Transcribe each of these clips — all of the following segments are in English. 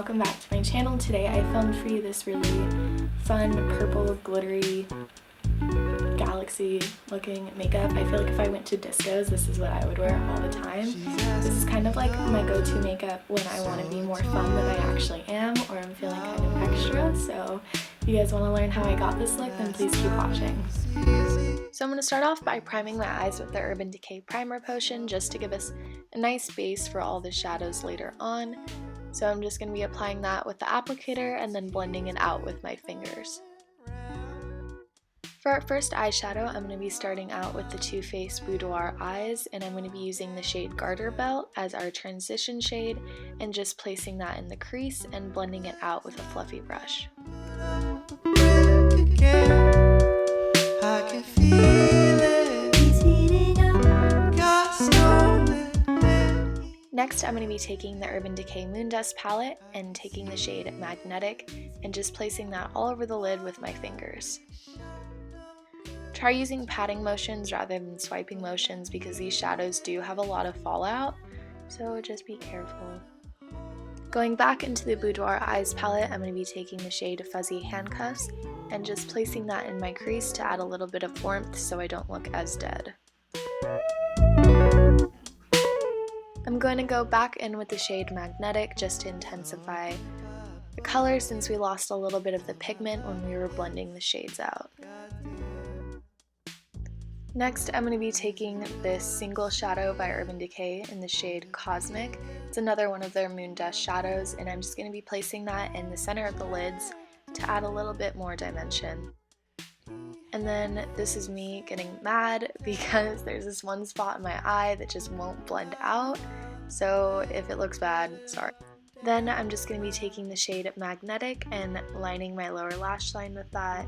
welcome back to my channel. Today I filmed for you this really fun purple glittery galaxy looking makeup. I feel like if I went to discos, this is what I would wear all the time. This is kind of like my go-to makeup when I want to be more fun than I actually am, or I'm feeling kind of extra. So if you guys want to learn how I got this look, then please keep watching. So I'm going to start off by priming my eyes with the Urban Decay Primer Potion just to give us a nice base for all the shadows later on. So I'm just going to be applying that with the applicator and then blending it out with my fingers. For our first eyeshadow, I'm going to be starting out with the Too Faced Boudoir Eyes, and I'm going to be using the shade Garter Belt as our transition shade and just placing that in the crease and blending it out with a fluffy brush. Next, I'm going to be taking the Urban Decay Moon Dust palette and taking the shade Magnetic and just placing that all over the lid with my fingers. Try using patting motions rather than swiping motions because these shadows do have a lot of fallout, so just be careful. Going back into the Boudoir Eyes palette, I'm going to be taking the shade Fuzzy Handcuffs and just placing that in my crease to add a little bit of warmth so I don't look as dead. I'm going to go back in with the shade Magnetic just to intensify the color since we lost a little bit of the pigment when we were blending the shades out. Next, I'm going to be taking this Single Shadow by Urban Decay in the shade Cosmic. It's another one of their moon dust shadows, and I'm just going to be placing that in the center of the lids to add a little bit more dimension. And then this is me getting mad because there's this one spot in my eye that just won't blend out, so if it looks bad, sorry. Then I'm just going to be taking the shade Magnetic and lining my lower lash line with that.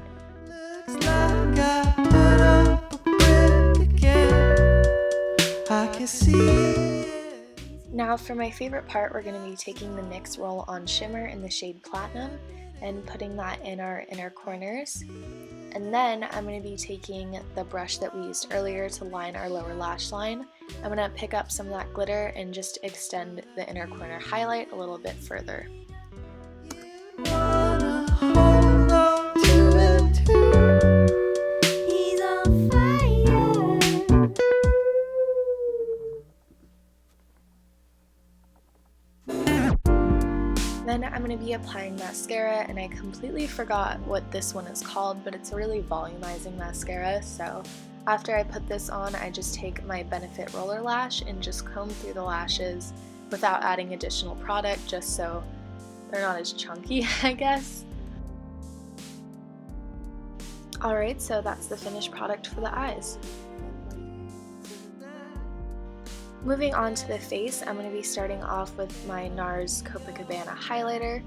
Now for my favorite part, we're going to be taking the NYX Roll-On Shimmer in the shade Platinum and putting that in our inner corners. And then I'm going to be taking the brush that we used earlier to line our lower lash line. I'm going to pick up some of that glitter and just extend the inner corner highlight a little bit further. Then I'm going to be applying mascara, and I completely forgot what this one is called, but it's a really volumizing mascara. So after I put this on, I just take my Benefit Roller Lash and just comb through the lashes without adding additional product, just so they're not as chunky, I guess. Alright, so that's the finished product for the eyes. Moving on to the face, I'm going to be starting off with my NARS Copacabana highlighter.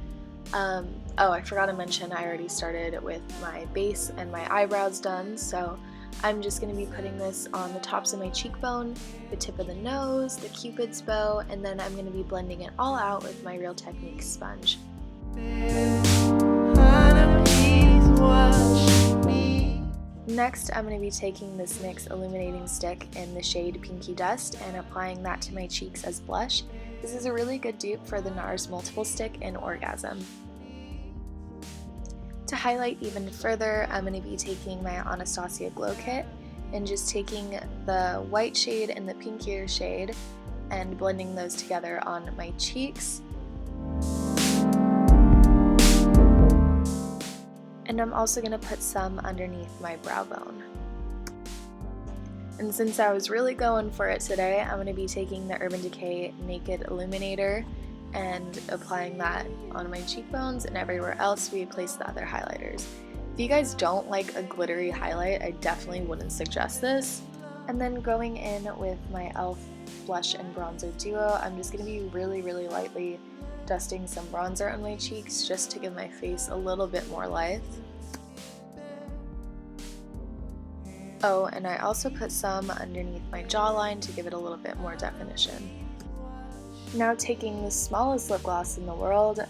Oh, I forgot to mention I already started with my base and my eyebrows done, so I'm just going to be putting this on the tops of my cheekbone, the tip of the nose, the cupid's bow, and then I'm going to be blending it all out with my Real Techniques sponge. Next, I'm going to be taking this NYX Illuminating Stick in the shade Pinky Dust and applying that to my cheeks as blush. This is a really good dupe for the NARS Multiple Stick in Orgasm. To highlight even further, I'm going to be taking my Anastasia Glow Kit and just taking the white shade and the pinkier shade and blending those together on my cheeks. And I'm also going to put some underneath my brow bone. And since I was really going for it today, I'm going to be taking the Urban Decay Naked Illuminator and applying that on my cheekbones and everywhere else we place the other highlighters. If you guys don't like a glittery highlight, I definitely wouldn't suggest this. And then going in with my e.l.f. blush and bronzer duo, I'm just going to be really lightly dusting some bronzer on my cheeks just to give my face a little bit more life. Oh, and I also put some underneath my jawline to give it a little bit more definition. Now taking the smallest lip gloss in the world,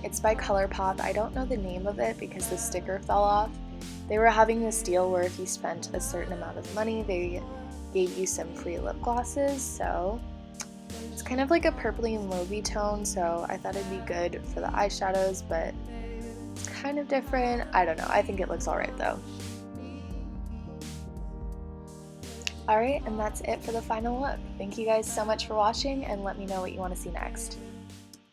it's by ColourPop. I don't know the name of it because the sticker fell off. They were having this deal where if you spent a certain amount of money, they gave you some free lip glosses, so It's kind of like a purpley and mauvey tone, so I thought it'd be good for the eyeshadows, but it's kind of different. I don't know. I think it looks alright though. Alright, and that's it for the final look. Thank you guys so much for watching, and let me know what you want to see next.